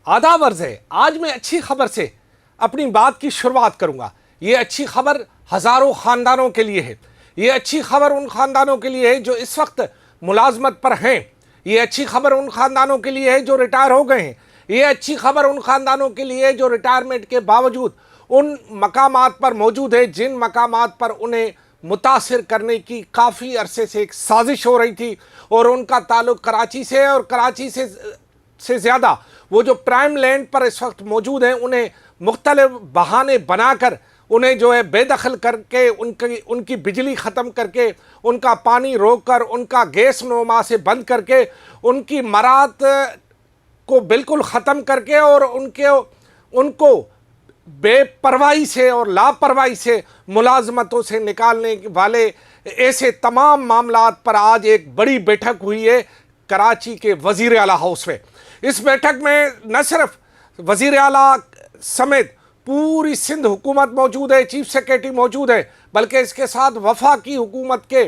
आदाब अर्ज़ है। आज मैं अच्छी खबर से अपनी बात की शुरुआत करूंगा। ये अच्छी खबर हज़ारों ख़ानदानों के लिए है। ये अच्छी खबर उन ख़ानदानों के लिए है जो इस वक्त मुलाजमत पर हैं। ये अच्छी खबर उन ख़ानदानों के लिए है जो रिटायर हो गए हैं। ये अच्छी खबर उन ख़ानदानों के लिए है जो रिटायरमेंट के बावजूद उन मकामात पर मौजूद है जिन मकामात पर उन्हें मुतासिर करने की काफ़ी अरसे से एक साजिश हो रही थी और उनका ताल्लुक़ कराची से है। और कराची से ज़्यादा वो जो प्राइम लैंड पर इस वक्त मौजूद हैं उन्हें मुख्तलिफ बहाने बनाकर उन्हें जो है बेदखल करके उनकी बिजली ख़त्म करके उनका पानी रोक कर उनका गैस नोमा से बंद करके उनकी मरात को बिल्कुल ख़त्म करके और उनको बेपरवाही से और लापरवाही से मुलाजमतों से निकालने वाले ऐसे तमाम मामलात पर आज एक बड़ी बैठक हुई है कराची के वज़ीर आला हाउस में। इस बैठक में न सिर्फ वज़ीर आला समेत पूरी सिंध हुकूमत मौजूद है, चीफ सेक्रेटरी मौजूद है, बल्कि इसके साथ वफाकी हुकूमत के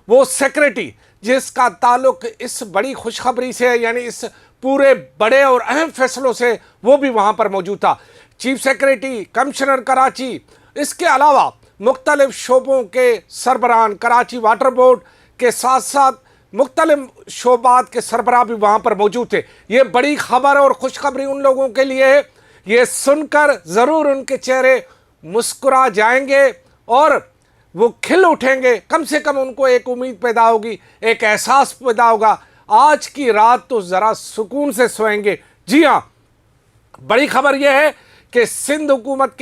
वो सेक्रेटरी जिसका ताल्लुक़ इस बड़ी खुशखबरी से है, यानी इस पूरे बड़े और अहम फैसलों से, वो भी वहाँ पर मौजूद था। चीफ सेक्रेटरी, कमिश्नर कराची, इसके अलावा मुख्तलिफ शोबों के सरबराहान, कराची वाटर बोर्ड के साथ साथ मुख्तलिफ शोबात के सरबराह भी वहाँ पर मौजूद थे। ये बड़ी खबर और खुशखबरी उन लोगों के लिए है। ये सुनकर ज़रूर उनके चेहरे मुस्कुरा जाएंगे और वो खिल उठेंगे। कम से कम उनको एक उम्मीद पैदा होगी, एक एहसास पैदा होगा, आज की रात तो ज़रा सुकून से सोएंगे। जी हाँ, बड़ी खबर यह है कि सिंध हुकूमत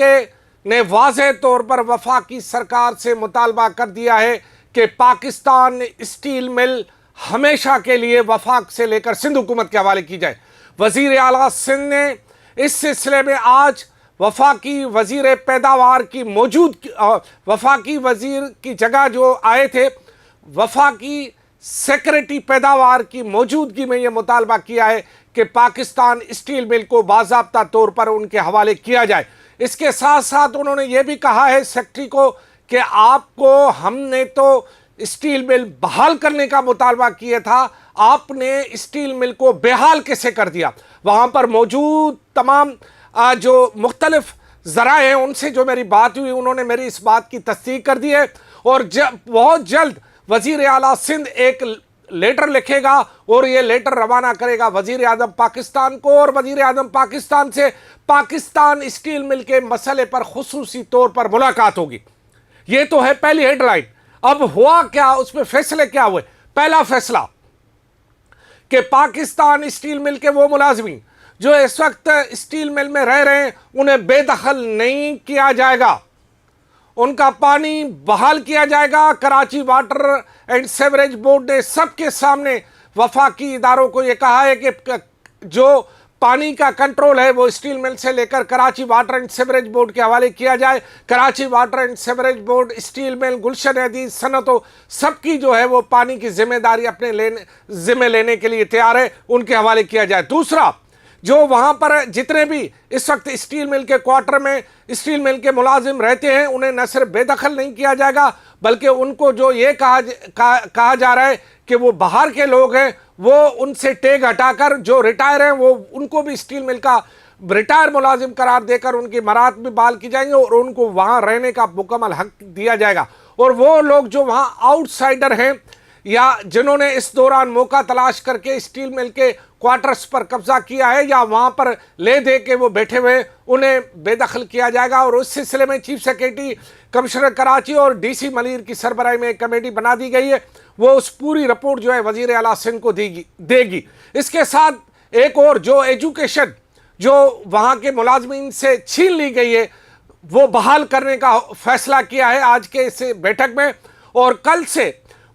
ने वाज़ेह तौर पर वफाकी सरकार से मुतालबा कर दिया है कि पाकिस्तान स्टील मिल हमेशा के लिए वफाक से लेकर सिंध हुकूमत के हवाले की जाए। वज़ीर आला सिंध ने इस सिलसिले में आज वफाकी वज़ीर पैदावार की वफाकी वज़ीर की जगह जो आए थे, वफाकी सेक्रेटरी पैदावार की मौजूदगी में ये मुतालबा किया है कि पाकिस्तान स्टील मिल को बाज़ाब्ता तौर पर उनके हवाले किया जाए। इसके साथ साथ उन्होंने ये भी कहा है सेक्रेटरी को कि आपको हमने तो स्टील मिल बहाल करने का मुतालबा किया था, आपने स्टील मिल को बेहाल कैसे कर दिया। वहाँ पर मौजूद तमाम जो मुख्तलिफ ज़राए हैं उनसे जो मेरी बात हुई, उन्होंने मेरी इस बात की तस्दीक कर दी है और बहुत जल्द वज़ीर आला सिंध एक लेटर लिखेगा और ये लेटर रवाना करेगा वज़ीर आज़म पाकिस्तान को और वज़ीर आज़म पाकिस्तान से पाकिस्तान स्टील मिल के मसले पर खुसूसी तौर पर मुलाकात होगी। ये तो है पहली हेडलाइन। अब हुआ क्या, उसमें फैसले क्या हुए? पहला फैसला कि पाकिस्तान स्टील मिल के वो मुलाजमीन जो इस वक्त स्टील मिल में रह रहे हैं उन्हें बेदखल नहीं किया जाएगा, उनका पानी बहाल किया जाएगा। Karachi water and sewerage board ने सबके सामने वफाकी इदारों को यह कहा है कि जो पानी का कंट्रोल है वो स्टील मिल से लेकर Karachi water and sewerage board के हवाले किया जाए। Karachi water and sewerage board, steel mill, Gulshan Hadeed सनतों सबकी जो है वो पानी की जिम्मेदारी अपने जिम्मे लेने के लिए तैयार है, उनके हवाले किया जाए। दूसरा, जो वहाँ पर जितने भी इस वक्त स्टील मिल के क्वार्टर में स्टील मिल के मुलाजिम रहते हैं उन्हें न सिर्फ बेदखल नहीं किया जाएगा बल्कि उनको जो ये कहा जा रहा है कि वो बाहर के लोग हैं वो उनसे टैग हटाकर जो रिटायर हैं वो उनको भी स्टील मिल का रिटायर मुलाजिम करार देकर उनकी मरात भी बहाल की जाएंगे और उनको वहाँ रहने का मुकम्मल हक दिया जाएगा। और वो लोग जो वहाँ आउटसाइडर हैं या जिन्होंने इस दौरान मौका तलाश करके स्टील मिल के क्वार्टर्स पर कब्जा किया है या वहाँ पर ले दे के वो बैठे हुए, उन्हें बेदखल किया जाएगा। और उस सिलसिले में चीफ सेक्रेटरी, कमिश्नर कराची और डीसी मलीर की सरबराही में एक कमेटी बना दी गई है, वो उस पूरी रिपोर्ट जो है वज़ीर आला सिंध को देगी। इसके साथ एक और जो एजुकेशन जो वहाँ के मुलाजमीन से छीन ली गई है वो बहाल करने का फैसला किया है आज के इस बैठक में। और कल से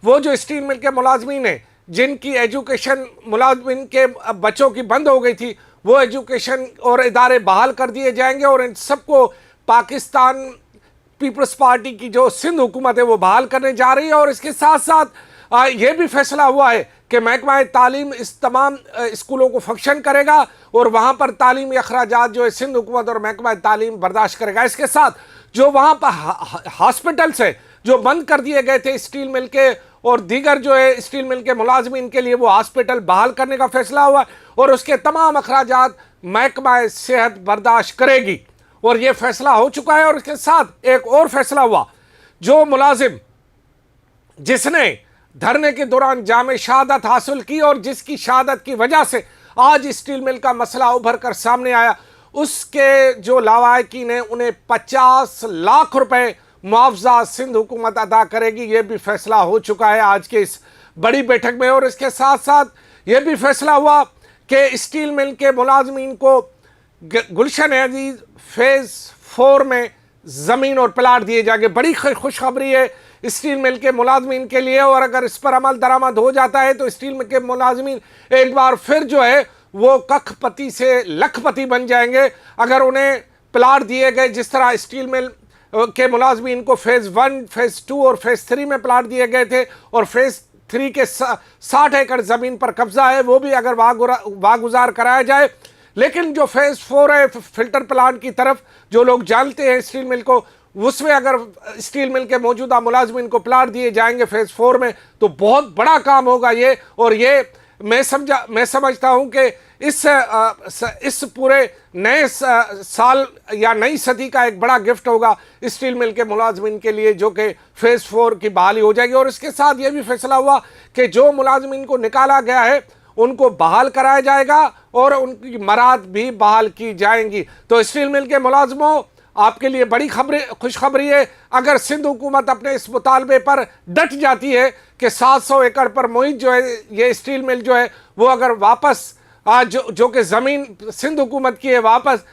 वो जो स्टील मिल के मुलाजमीन हैं जिनकी एजुकेशन मुलाजमीन के बच्चों की बंद हो गई थी, वो एजुकेशन और इदारे बहाल कर दिए जाएंगे और इन सबको पाकिस्तान पीपल्स पार्टी की जो सिंध हुकूमत है वो बहाल करने जा रही है। और इसके साथ साथ ये भी फैसला हुआ है कि महकमा तालीम इस तमाम स्कूलों को फंक्शन करेगा और वहाँ पर तालीमी अखराजात जो है सिंध हुकूमत और महकमा तालीम बर्दाश्त करेगा। इसके साथ जो वहाँ पर हॉस्पिटल्स है जो बंद कर दिए गए थे स्टील मिल के और दीगर जो है स्टील मिल के मुलाजमीन के लिए वो हॉस्पिटल बहाल करने का फैसला हुआ और उसके तमाम अखराजात महकमा सेहत बर्दाश्त करेगी। और ये फैसला हो चुका है। और इसके साथ एक और फैसला हुआ, जो मुलाजिम जिसने धरने के दौरान जामे शहादत हासिल की और जिसकी शहादत की वजह से आज स्टील मिल का मसला उभर कर सामने आया, उसके जो लावाकिन हैं उन्हें 50 लाख रुपए मुआवजा सिंध हुकूमत अदा करेगी। यह भी फैसला हो चुका है आज के इस बड़ी बैठक में। और इसके साथ साथ यह भी फैसला हुआ कि स्टील मिल के मुलाजमीन को गुलशन अजीज फेज 4 में ज़मीन और प्लाट दिए जाएंगे। बड़ी खुशखबरी है स्टील मिल के मुलाजमीन के लिए। और अगर इस पर अमल दरामद हो जाता है तो स्टील मिल के मुलाजमीन एक बार फिर जो है वो कखपति से लखपति बन जाएंगे। अगर उन्हें प्लाट दिए गए, जिस तरह स्टील मिल के मुलाजमीन को फेज़ 1, फेज़ 2 और फेज़ 3 में प्लाट दिए गए थे, और फेज़ 3 के 60 एकड़ ज़मीन पर कब्जा है, वो भी अगर वागुजार कराया जाए। लेकिन जो फेज़ 4 है फिल्टर प्लांट की तरफ, जो लोग जानते हैं स्टील मिल को, उसमें अगर स्टील मिल के मौजूदा मुलाजमीन को प्लाट दिए जाएंगे फेज़ 4 में, तो बहुत बड़ा काम होगा ये। और ये मैं समझता हूं कि इस पूरे नए साल या नई सदी का एक बड़ा गिफ्ट होगा स्टील मिल के मुलाजमीन के लिए, जो कि फेज़ 4 की बहाली हो जाएगी। और इसके साथ ये भी फैसला हुआ कि जो मुलाजमीन को निकाला गया है उनको बहाल कराया जाएगा और उनकी मराद भी बहाल की जाएंगी। तो स्टील मिल के मुलाजमों, आपके लिए बड़ी खुशखबरी है। अगर सिंध हुकूमत अपने इस मुतालबे पर डट जाती है कि 700 एकड़ पर मुहित जो है ये स्टील मिल जो है वो अगर वापस जो कि ज़मीन सिंध हुकूमत की है वापस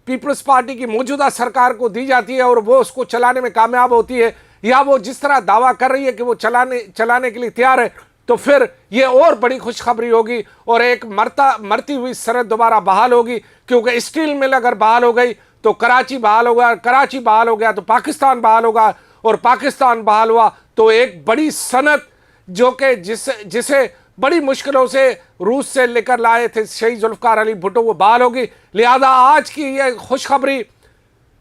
पीपल्स पार्टी की मौजूदा सरकार को दी जाती है और वो उसको चलाने में कामयाब होती है, या वो जिस तरह दावा कर रही है कि वो चलाने के लिए तैयार है, तो फिर ये और बड़ी खुशखबरी होगी और एक मरती हुई सरहद दोबारा बहाल होगी। क्योंकि स्टील मिल अगर बहाल हो गई तो कराची बहाल होगा, कराची बहाल हो गया तो पाकिस्तान बहाल होगा, और पाकिस्तान बहाल हुआ तो एक बड़ी सनत जो कि जिसे बड़ी मुश्किलों से रूस से लेकर लाए थे शहीद जुल्फ़िकार अली भुट्टो, वो बहाल होगी। लिहाजा आज की ये खुशखबरी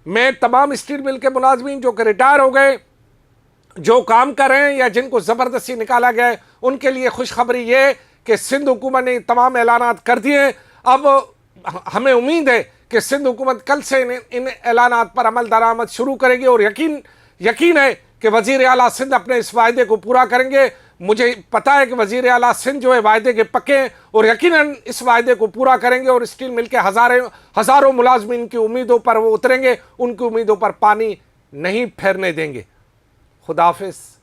मैं तमाम स्टील मिल के मुलाजमीन जो कि रिटायर हो गए, जो काम कर रहे हैं या जिनको ज़बरदस्ती निकाला गया है, उनके लिए खुशखबरी ये कि सिंध हुकूमत ने तमाम ऐलानात कर दिए हैं। अब हमें उम्मीद है कि सिंध हुकूमत कल से इन ऐलानात पर अमल दरामद शुरू करेगी और यकीन है कि वज़ीर आला सिंध अपने इस वायदे को पूरा करेंगे। मुझे पता है कि वज़ीर आला सिंध जो है वायदे के पक्के हैं और यकीनन इस वायदे को पूरा करेंगे और स्टील मिल के हज़ारों मुलाजमीन की उम्मीदों पर वो उतरेंगे, उनकी उम्मीदों पर पानी नहीं फेरने देंगे। खुदा हाफिज़।